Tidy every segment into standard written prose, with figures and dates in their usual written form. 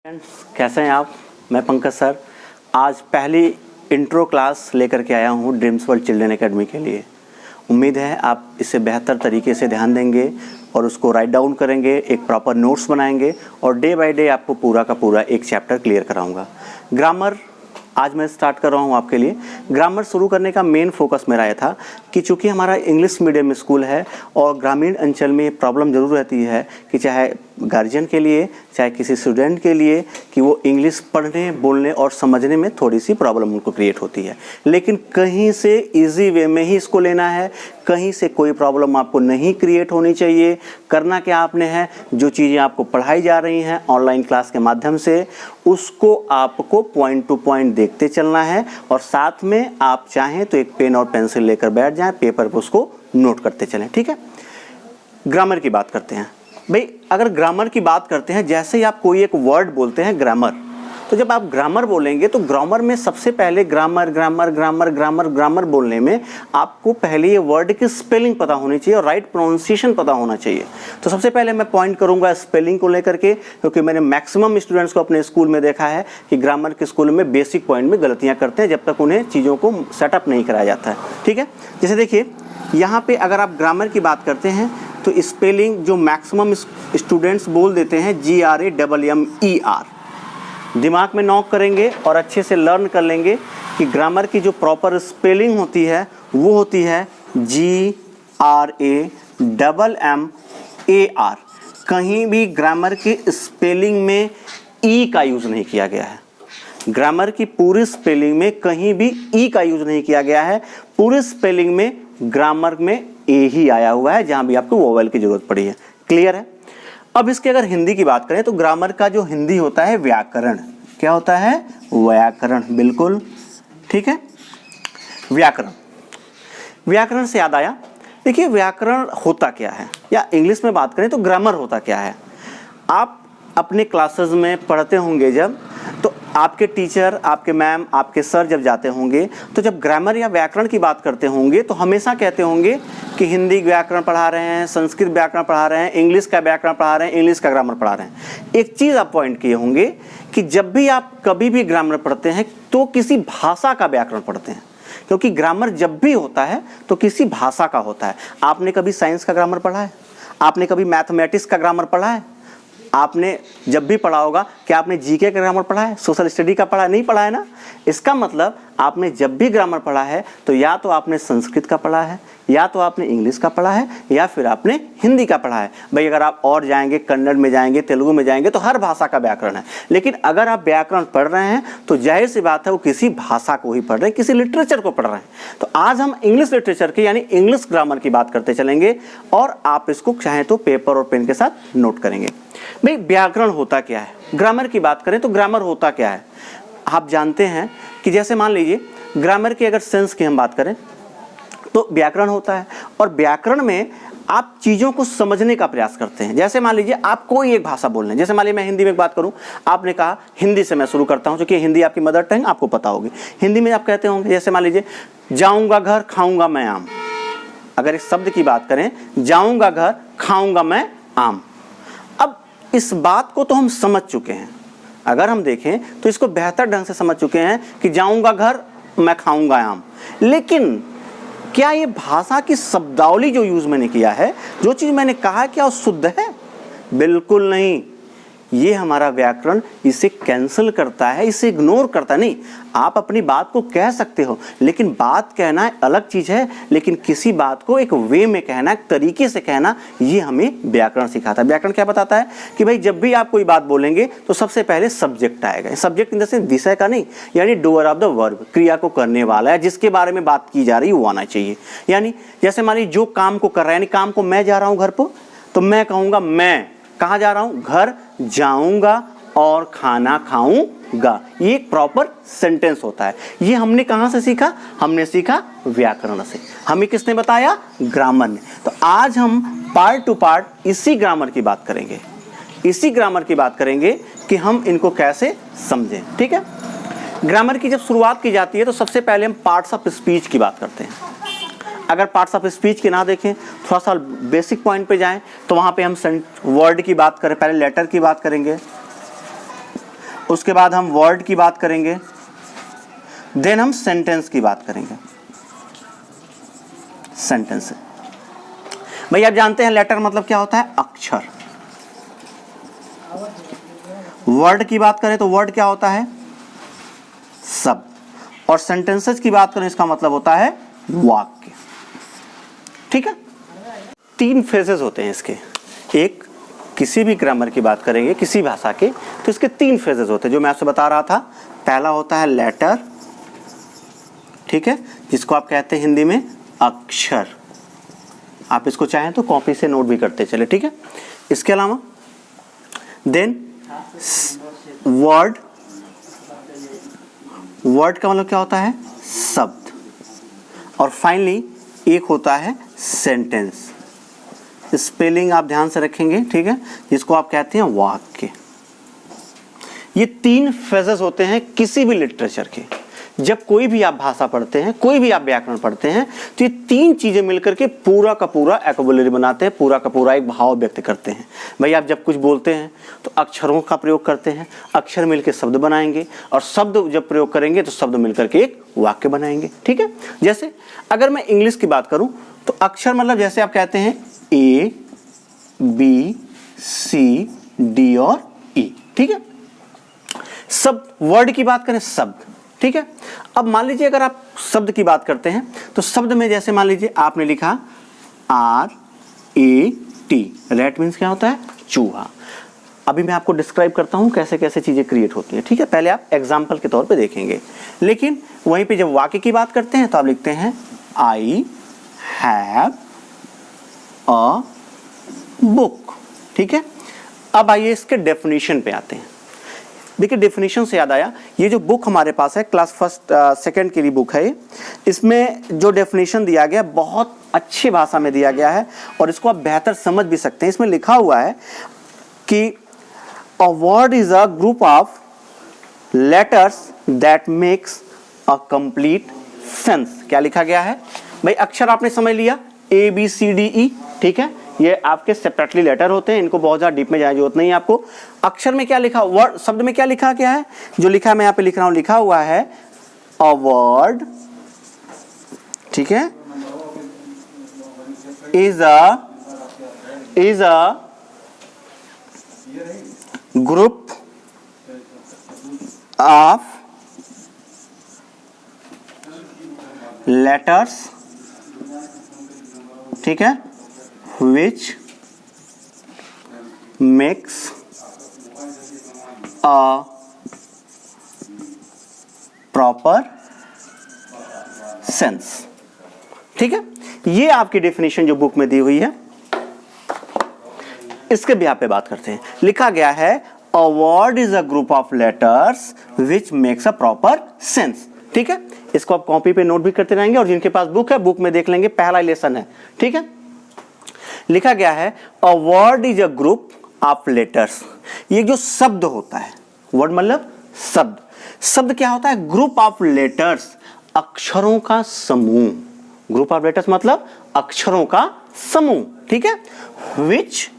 Friends, कैसे हैं आप? मैं पंकज सर आज पहली इंट्रो क्लास लेकर के आया हूं ड्रीम्स वर्ल्ड चिल्ड्रन एकेडमी के लिए। उम्मीद है आप इसे बेहतर तरीके से ध्यान देंगे और उसको राइट डाउन करेंगे, एक प्रॉपर नोट्स बनाएंगे और डे बाय डे आपको पूरा का पूरा एक चैप्टर क्लियर कराऊंगा। ग्रामर आज मैं स्टार्ट कर रहा हूं आपके लिए। ग्रामर शुरू करने का मेन फोकस मेरा यह था कि चूंकि हमारा इंग्लिश मीडियम स्कूल है और ग्रामीण अंचल में प्रॉब्लम ज़रूर रहती है कि चाहे गार्जियन के लिए चाहे किसी स्टूडेंट के लिए कि वो इंग्लिश पढ़ने बोलने और समझने में थोड़ी सी प्रॉब्लम उनको क्रिएट होती है, लेकिन कहीं से इजी वे में ही इसको लेना है, कहीं से कोई प्रॉब्लम आपको नहीं क्रिएट होनी चाहिए। करना क्या आपने है, जो चीज़ें आपको पढ़ाई जा रही हैं ऑनलाइन क्लास के माध्यम से उसको आपको पॉइंट टू पॉइंट देखते चलना है और साथ में आप चाहें तो एक पेन और पेंसिल लेकर बैठ जाएं, पेपर पर उसको नोट करते चलें। ठीक है, ग्रामर की बात करते हैं भाई। अगर ग्रामर की बात करते हैं, जैसे ही आप कोई एक वर्ड बोलते हैं ग्रामर, तो जब आप ग्रामर बोलेंगे तो ग्रामर में सबसे पहले grammar grammar grammar grammar grammar बोलने में आपको पहले ये वर्ड की स्पेलिंग पता होनी चाहिए और राइट प्रोनाउंसिएशन पता होना चाहिए। तो सबसे पहले मैं पॉइंट करूंगा स्पेलिंग को लेकर के, क्योंकि मैंने मैक्सिमम स्टूडेंट्स को अपने स्कूल में देखा है कि ग्रामर के स्कूल में बेसिक पॉइंट में गलतियाँ करते हैं जब तक उन्हें चीज़ों को सेटअप नहीं कराया जाता है। ठीक है, जैसे देखिए यहाँ पे अगर आप ग्रामर की बात करते हैं तो स्पेलिंग जो मैक्सिमम स्टूडेंट्स बोल देते हैं GRAMMER, दिमाग में नॉक करेंगे और अच्छे से लर्न कर लेंगे कि ग्रामर की जो प्रॉपर स्पेलिंग होती है वो होती है GRAMMAR। कहीं भी ग्रामर की स्पेलिंग में ई का यूज़ नहीं किया गया है। ग्रामर की पूरी स्पेलिंग में कहीं भी ई का यूज़ नहीं किया गया है। पूरी स्पेलिंग में ग्रामर में ए ही आया हुआ है जहां भी आपको वोवेल की जरूरत पड़ी है। क्लियर है? अब इसके अगर हिंदी की बात करें तो ग्रामर का जो हिंदी होता है व्याकरण। क्या होता है? व्याकरण। बिल्कुल ठीक है, व्याकरण। व्याकरण से याद आया, देखिए व्याकरण होता क्या है, या इंग्लिश में बात करें तो ग्रामर होता क्या है। आप अपने क्लासेस में पढ़ते होंगे जब, तो आपके टीचर, आपके मैम, आपके सर जब जाते होंगे तो जब ग्रामर या व्याकरण की बात करते होंगे तो हमेशा कहते होंगे कि हिंदी व्याकरण पढ़ा रहे हैं, संस्कृत व्याकरण पढ़ा रहे हैं, इंग्लिश का व्याकरण पढ़ा रहे हैं, इंग्लिश का ग्रामर पढ़ा रहे हैं। एक चीज़ आप पॉइंट किए होंगे कि जब भी आप कभी भी ग्रामर पढ़ते हैं तो किसी भाषा का व्याकरण पढ़ते हैं, क्योंकि ग्रामर जब भी होता है तो किसी भाषा का होता है। आपने कभी साइंस का ग्रामर पढ़ा है? आपने कभी मैथमेटिक्स का ग्रामर पढ़ा है? आपने जब भी पढ़ा होगा, क्या आपने जीके का ग्रामर पढ़ा है, सोशल स्टडी का पढ़ा? नहीं पढ़ा है ना। इसका मतलब आपने जब भी ग्रामर पढ़ा है तो या तो आपने संस्कृत का पढ़ा है, या तो आपने इंग्लिश का पढ़ा है, या फिर आपने हिंदी का पढ़ा है। भाई अगर आप और जाएंगे, कन्नड़ में जाएंगे, तेलुगु में जाएंगे तो हर भाषा का व्याकरण है। लेकिन अगर आप व्याकरण पढ़ रहे हैं तो जाहिर सी बात है वो किसी भाषा को ही पढ़ रहे हैं, किसी लिटरेचर को पढ़ रहे हैं। तो आज हम इंग्लिश लिटरेचर की यानी इंग्लिश ग्रामर की बात करते चलेंगे और आप इसको चाहें तो पेपर और पेन के साथ नोट करेंगे। भाई व्याकरण होता क्या है? ग्रामर की बात करें तो ग्रामर होता क्या है? आप जानते हैं कि जैसे मान लीजिए ग्रामर की अगर सेंस की हम बात करें तो व्याकरण होता है, और व्याकरण में आप चीज़ों को समझने का प्रयास करते हैं। जैसे मान लीजिए आप कोई एक भाषा बोल रहे हैं, जैसे मान लीजिए मैं हिंदी में बात करूं, आपने कहा हिंदी से मैं शुरू करता हूं, क्योंकि हिंदी आपकी मदर टंग, आपको पता होगी। हिंदी में आप कहते होंगे, जैसे मान लीजिए जाऊंगा घर खाऊंगा मैं आम। अगर इस शब्द की बात करें, जाऊंगा घर खाऊंगा मैं आम, अब इस बात को तो हम समझ चुके हैं। अगर हम देखें तो इसको बेहतर ढंग से समझ चुके हैं कि जाऊंगा घर मैं खाऊंगा आम, लेकिन क्या ये भाषा की शब्दावली जो यूज मैंने किया है, जो चीज मैंने कहा, क्या वो शुद्ध है? बिल्कुल नहीं। ये हमारा व्याकरण इसे कैंसिल करता है, इसे इग्नोर करता नहीं। आप अपनी बात को कह सकते हो, लेकिन बात कहना अलग चीज है, लेकिन किसी बात को एक वे में कहना, एक तरीके से कहना, ये हमें व्याकरण सिखाता है। व्याकरण क्या बताता है कि भाई जब भी आप कोई बात बोलेंगे तो सबसे पहले सब्जेक्ट आएगा। सब्जेक्ट इन द सेंस विषय का नहीं, यानी डूअर ऑफ द वर्ब, क्रिया को करने वाला है, जिसके बारे में बात की जा रही है वो आना चाहिए। यानी जैसे मान लीजिए जो काम को कर रहा है, यानी काम को मैं जा रहा हूँ घर पर, तो मैं कहूँगा मैं कहाँ जा रहा हूँ? घर जाऊंगा और खाना खाऊंगा। ये एक प्रॉपर सेंटेंस होता है। ये हमने कहाँ से सीखा? हमने सीखा व्याकरण से। हमें किसने बताया? ग्रामर ने। तो आज हम पार्ट टू पार्ट इसी ग्रामर की बात करेंगे, इसी ग्रामर की बात करेंगे कि हम इनको कैसे समझें। ठीक है, ग्रामर की जब शुरुआत की जाती है तो सबसे पहले हम पार्ट्स ऑफ स्पीच की बात करते हैं। अगर पार्ट्स ऑफ स्पीच के ना देखें, थोड़ा सा बेसिक पॉइंट पे जाएं तो वहाँ पे हम वर्ड की बात करें, पहले लेटर की बात करेंगे। उसके बाद हम वर्ड की बात करेंगे, देन हम सेंटेंस की बात करेंगे। सेंटेंस भाई आप जानते हैं लेटर मतलब क्या होता है, अक्षर। वर्ड की बात करें तो वर्ड क्या होता है, शब्द। और सेंटेंसेस की बात करें इसका मतलब होता है वाक्य। ठीक है, 3 फेजेस होते हैं इसके। एक, किसी भी ग्रामर की बात करेंगे किसी भाषा के तो इसके 3 फेजेस होते हैं जो मैं आपसे बता रहा था। पहला होता है लेटर, ठीक है, जिसको आप कहते हैं हिंदी में अक्षर। आप इसको चाहें तो कॉपी से नोट भी करते चले, ठीक है। इसके अलावा देन वर्ड, वर्ड का मतलब क्या होता है, शब्द। और फाइनली एक होता है सेंटेंस। स्पेलिंग आप ध्यान से रखेंगे, ठीक है, जिसको आप कहते हैं वाक्य। ये 3 फेजेस होते हैं किसी भी लिटरेचर के। जब कोई भी आप भाषा पढ़ते हैं, कोई भी आप व्याकरण पढ़ते हैं, तो ये 3 चीजें मिलकर के पूरा का पूरा वोकैबुलरी बनाते हैं, पूरा का पूरा एक भाव व्यक्त करते हैं। भाई आप जब कुछ बोलते हैं तो अक्षरों का प्रयोग करते हैं, अक्षर मिलकर शब्द बनाएंगे, और शब्द जब प्रयोग करेंगे तो शब्द मिलकर के एक वाक्य बनाएंगे। ठीक है, जैसे अगर मैं इंग्लिश की बात करूं तो अक्षर मतलब जैसे आप कहते हैं A, B, C, D और E। ठीक है, शब्द, वर्ड की बात करें शब्द। ठीक है, अब मान लीजिए अगर आप शब्द की बात करते हैं तो शब्द में जैसे मान लीजिए आपने लिखा RAT, रैट मीन्स क्या होता है, चूहा। अभी मैं आपको डिस्क्राइब करता हूं कैसे कैसे चीजें क्रिएट होती हैं। ठीक है, पहले आप एग्जाम्पल के तौर पे देखेंगे, लेकिन वहीं पे जब वाक्य की बात करते हैं तो आप लिखते हैं I have a book। ठीक है, अब आइए इसके डेफिनेशन पे आते हैं। देखिए डेफिनेशन से याद आया, ये जो बुक हमारे पास है क्लास फर्स्ट सेकंड के लिए बुक है, इसमें जो डेफिनेशन दिया गया बहुत अच्छी भाषा में दिया गया है और इसको आप बेहतर समझ भी सकते हैं। इसमें लिखा हुआ है कि a word is a group of letters that makes a complete sense. क्या लिखा गया है भाई, अक्षर आपने समझ लिया ABCDE। ठीक है, ये आपके सेपरेटली लेटर होते हैं, इनको बहुत ज़्यादा डीप में जाने की जरूरत नहीं है आपको। अक्षर में क्या लिखा, वर्ड, शब्द में क्या लिखा गया है, जो लिखा है मैं यहाँ पे लिख रहा हूँ, लिखा हुआ है अ वर्ड, ठीक है, is a group of letters, ठीक है, which makes a proper sense। ठीक है, ये आपकी डेफिनेशन जो बुक में दी हुई है, इसके भी आप पे बात करते हैं। लिखा गया है a word is a group of letters which makes a proper sense। ठीक है, इसको आप कॉपी पे नोट भी करते रहेंगे और जिनके पास बुक है बुक में देख लेंगे, पहला लेसन है। ठीक है, लिखा गया है a word is a group of letters. ये जो शब्द होता है, वर्ड मतलब शब्द, शब्द क्या होता है, ग्रुप ऑफ लेटर्स, अक्षरों का समूह। ग्रुप ऑफ लेटर्स मतलब अक्षरों का समूह। ठीक है, which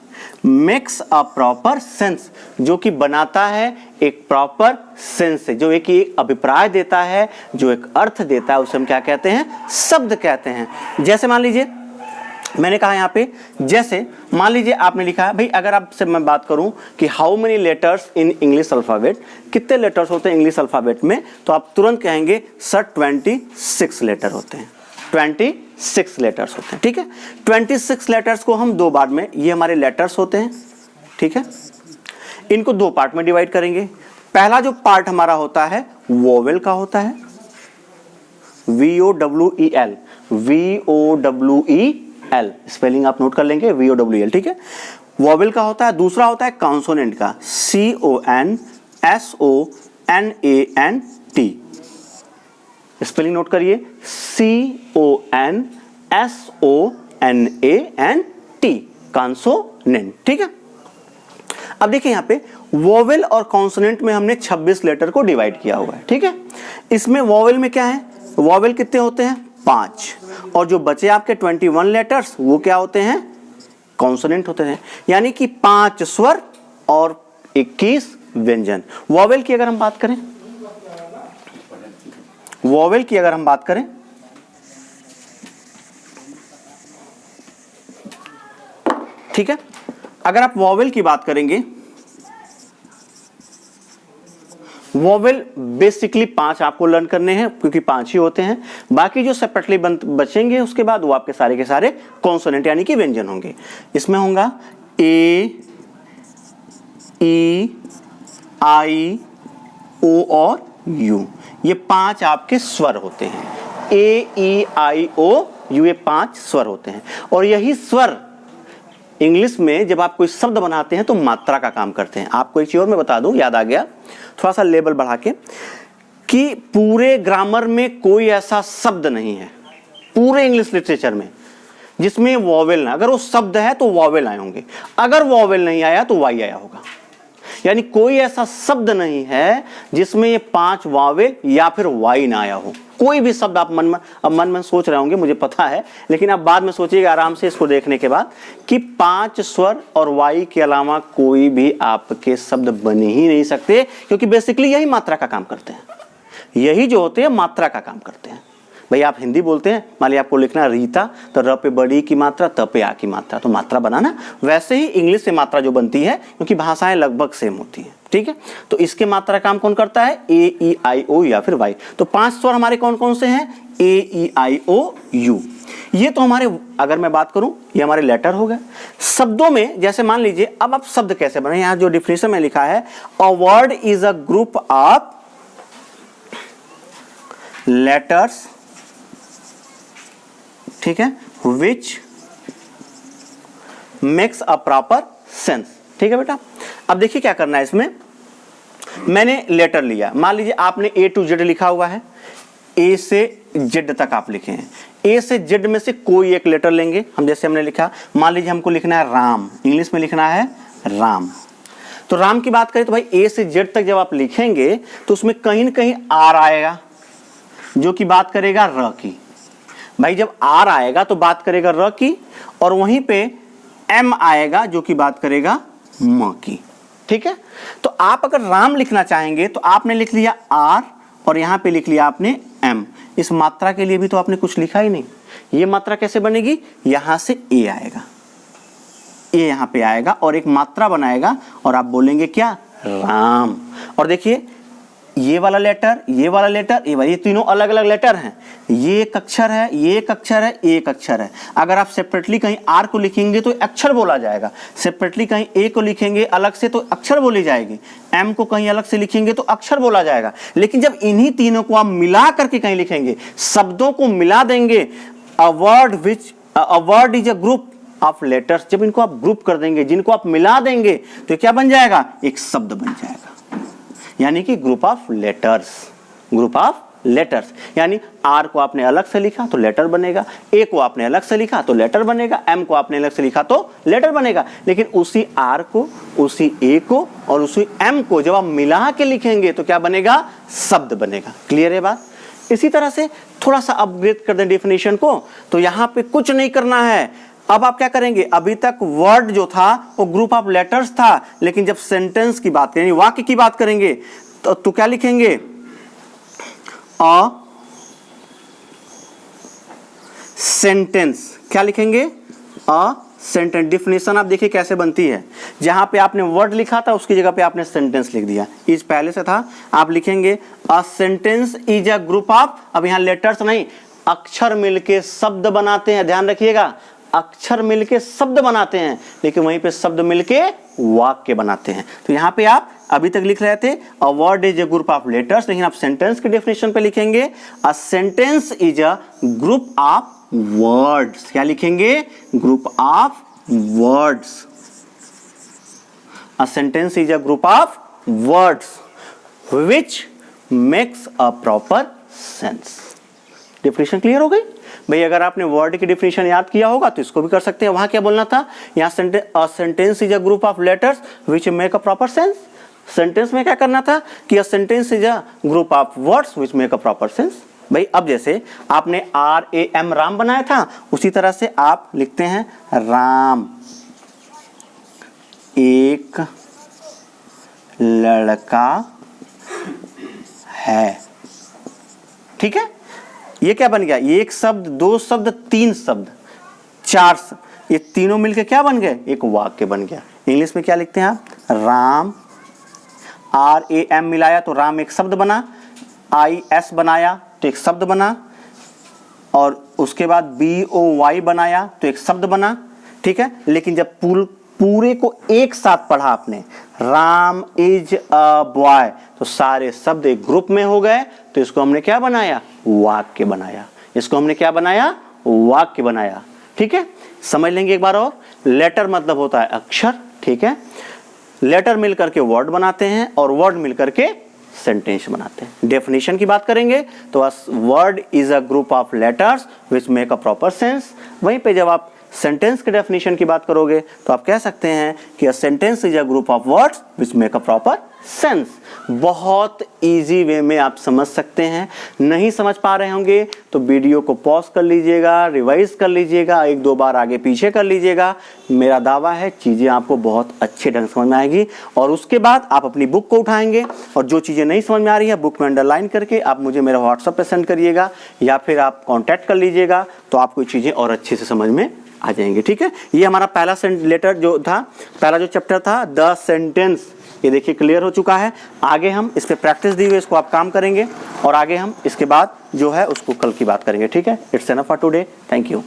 makes a proper sense, जो कि बनाता है एक प्रॉपर सेंस से, जो एक अभिप्राय देता है, जो एक अर्थ देता है, उसे हम क्या कहते हैं, शब्द कहते हैं। जैसे मान लीजिए मैंने कहा यहाँ पे, जैसे मान लीजिए आपने लिखा है, भाई अगर आपसे मैं बात करूं कि how many letters in English alphabet, कितने लेटर्स होते हैं इंग्लिश अल्फाबेट में, तो आप तुरंत कहेंगे सर 26 लेटर होते हैं, 26 लेटर्स होते हैं। ठीक है, 26 लेटर्स को हम 2 बार में, ये हमारे लेटर्स होते हैं। ठीक है, इनको 2 पार्ट में डिवाइड करेंगे। पहला जो पार्ट हमारा होता है वोवेल का होता है, VOWEL, VOWEL, स्पेलिंग आप नोट कर लेंगे, VOWEL। ठीक है, वोवेल का होता है। दूसरा होता है कॉन्सोनेंट का, CONSONANT, स्पेलिंग नोट करिए, CONSONANT, कॉन्सोनेंट। ठीक है, अब देखिए यहाँ पे वोवेल और कॉन्सोनेंट में हमने 26 लेटर को डिवाइड किया हुआ है। ठीक है, इसमें वोवेल में क्या है, वोवेल कितने होते हैं, 5, और जो बचे आपके 21 लेटर्स वो क्या होते हैं, कॉन्सोनेंट होते हैं। यानी कि 5 स्वर और 21 व्यंजन। वॉवेल की अगर हम बात करें, वॉवेल की अगर हम बात करें, ठीक है, अगर आप वॉवेल की बात करेंगे, वॉवेल बेसिकली 5 आपको लर्न करने हैं क्योंकि 5 ही होते हैं। बाकी जो सेपरेटली बचेंगे उसके बाद वो आपके सारे के सारे कॉन्सोनेंट यानी कि व्यंजन होंगे। इसमें होगा ए, ई, आई, ओ और यू, ये 5 आपके स्वर होते हैं। ए, ई, आई, ओ, यू, ये 5 स्वर होते हैं। और यही स्वर इंग्लिश में जब आप कोई शब्द बनाते हैं तो मात्रा का काम करते हैं। आपको एक चीज और मैं बता दूं, याद आ गया, थोड़ा सा लेवल बढ़ा के, कि पूरे ग्रामर में कोई ऐसा शब्द नहीं है पूरे इंग्लिश लिटरेचर में जिसमें वॉवेल ना, अगर वो शब्द है तो वॉवेल आए होंगे, अगर वॉवेल नहीं आया तो वाई आया होगा। यानी कोई ऐसा शब्द नहीं है जिसमें ये 5 वॉवेल या फिर वाई ना आया हो। कोई भी शब्द आप मन में सोच रहे होंगे, मुझे पता है, लेकिन आप बाद में सोचिएगा आराम से इसको देखने के बाद कि 5 स्वर और वाई के अलावा कोई भी आपके शब्द बन ही नहीं सकते, क्योंकि बेसिकली यही मात्रा का काम करते हैं। यही जो होते हैं मात्रा का काम करते हैं। भाई आप हिंदी बोलते हैं, मान लिया आपको लिखना रीता, तो र पे बड़ी की मात्रा, त पे आ की मात्रा, तो मात्रा बनाना। वैसे ही इंग्लिश से मात्रा जो बनती है, क्योंकि भाषाएं लगभग सेम होती हैं, ठीक है, तो इसके मात्रा काम कौन करता है? ए, ई, आई, ओ या फिर वाई। तो 5 स्वर हमारे कौन कौन से हैं? ए, ई, आई, ओ, यू। ये तो हमारे, अगर मैं बात करूं, ये हमारे लेटर हो गए। शब्दों में जैसे मान लीजिए, अब आप शब्द कैसे बने, यहां जो डिफिनेशन में लिखा है, a word is a group of letters, ठीक है, which makes a proper sense. ठीक है बेटा, अब देखिए क्या करना है इसमें। मैंने लेटर लिया, मान लीजिए आपने ए टू जेड लिखा हुआ है, ए से जेड तक आप लिखे हैं। ए से जेड में से कोई एक लेटर लेंगे हम, जैसे हमने लिखा, मान लीजिए हमको लिखना है राम, इंग्लिश में लिखना है राम। तो राम की बात करें तो भाई ए से जेड तक जब आप लिखेंगे तो उसमें कहीं ना कहीं आर आएगा जो कि बात करेगा र की। भाई जब आर आएगा तो बात करेगा र की, और वहीं पे एम आएगा जो कि बात करेगा म की। ठीक है, तो आप अगर राम लिखना चाहेंगे तो आपने लिख लिया आर और यहां पे लिख लिया आपने एम। इस मात्रा के लिए भी तो आपने कुछ लिखा ही नहीं। ये मात्रा कैसे बनेगी? यहां से ए आएगा, ए यहां पे आएगा और एक मात्रा बनाएगा और आप बोलेंगे क्या? राम। और देखिए ये वाला लेटर, ये वाला लेटर, ये तीनों अलग अलग लेटर हैं। ये एक अक्षर है, ये एक अक्षर है, ये एक अक्षर है। अगर आप सेपरेटली कहीं आर को लिखेंगे तो अक्षर बोला जाएगा, सेपरेटली कहीं ए को लिखेंगे अलग से तो अक्षर बोली जाएगी, एम को कहीं अलग से लिखेंगे तो अक्षर बोला जाएगा। लेकिन जब इन्हीं तीनों को आप मिला करके कहीं लिखेंगे, शब्दों को मिला देंगे, a word is a group of letters, जब इनको आप ग्रुप कर देंगे, जिनको आप मिला देंगे तो क्या बन जाएगा? एक शब्द बन जाएगा, यानी कि group of letters. Group of letters यानी आर को आपने अलग से लिखा तो लेटर बनेगा, ए को आपने अलग से लिखा तो लेटर बनेगा, एम को आपने अलग से लिखा तो लेटर बनेगा। लेकिन उसी आर को, उसी ए को और उसी एम को जब आप मिला के लिखेंगे तो क्या बनेगा? शब्द बनेगा। क्लियर है बात? इसी तरह से थोड़ा सा अपग्रेड कर दें डेफिनेशन को, तो यहां पे कुछ नहीं करना है। अब आप क्या करेंगे? अभी तक वर्ड जो था वो ग्रुप ऑफ लेटर्स था, लेकिन जब सेंटेंस की बात करेंगे, वाक्य की बात करेंगे, तो क्या लिखेंगे? A sentence. क्या लिखेंगे? A sentence. डिफिनेशन आप देखिए कैसे बनती है, जहां पे आपने वर्ड लिखा था उसकी जगह पे आपने सेंटेंस लिख दिया। इस पहले से था, आप लिखेंगे a sentence is a group of, अब यहां लेटर्स नहीं, अक्षर मिलके शब्द बनाते हैं। ध्यान रखिएगा, अक्षर मिलके शब्द बनाते हैं, लेकिन वहीं पे शब्द मिलके वाक्य बनाते हैं। तो यहाँ पे आप अभी तक लिख रहे थे a word is a group of letters, लेकिन आप सेंटेंस के डेफिनेशन पे लिखेंगे a sentence is a group of words. क्या लिखेंगे? Group of words. A sentence is a group of words which makes a proper sense. Definition clear हो गई? भाई अगर आपने वर्ड की डेफिनेशन याद किया होगा तो इसको भी कर सकते हैं। वहां क्या बोलना था? यहाँ sentence is a group of letters which make a proper sense. Sentence में क्या करना था कि a sentence is a group of words which make a proper sense. भाई अब जैसे आपने आर ए एम राम बनाया था, उसी तरह से आप लिखते हैं राम एक लड़का है। ठीक है, ये क्या बन गया, एक शब्द, दो शब्द, तीन शब्द, चार शब्द, ये तीनों मिलके क्या बन गए, एक वाक्य बन गया। इंग्लिश में क्या लिखते हैं आप, राम, RAM मिलाया तो राम एक शब्द बना, IS बनाया तो एक शब्द बना, और उसके बाद BOY बनाया तो एक शब्द बना। ठीक है, लेकिन जब पूरे को एक साथ पढ़ा आपने, राम इज अ बॉय, तो सारे शब्द एक ग्रुप में हो गए, तो इसको हमने क्या बनाया, वाक्य बनाया। इसको हमने क्या बनाया, वाक्य बनाया। ठीक है, समझ लेंगे एक बार और। लेटर मतलब होता है अक्षर। ठीक है, लेटर मिलकर के वर्ड बनाते हैं और वर्ड मिलकर के सेंटेंस बनाते हैं। डेफिनेशन की बात करेंगे तो word is a group of letters which make a proper sense. वहीं पे जब आप सेंटेंस के डेफिनेशन की बात करोगे तो आप कह सकते हैं कि a sentence is a group of words which make a proper sense. बहुत इजी वे में आप समझ सकते हैं। नहीं समझ पा रहे होंगे तो वीडियो को पॉज कर लीजिएगा, रिवाइज कर लीजिएगा, एक दो बार आगे पीछे कर लीजिएगा। मेरा दावा है चीज़ें आपको बहुत अच्छे ढंग से समझ में आएगी, और उसके बाद आप अपनी बुक को उठाएंगे और जो चीज़ें नहीं समझ में आ रही है बुक में अंडरलाइन करके आप मुझे मेरे व्हाट्सएप पे सेंड करिएगा, या फिर आप कॉन्टैक्ट कर लीजिएगा, तो आपको चीज़ें और अच्छे से समझ में आ जाएंगे। ठीक है, ये हमारा पहला लेटर जो था, पहला जो चैप्टर था द सेंटेंस, ये देखिए क्लियर हो चुका है। आगे हम इस पे प्रैक्टिस दी हुई, इसको आप काम करेंगे, और आगे हम इसके बाद जो है उसको कल की बात करेंगे। ठीक है, it's enough for today, thank you.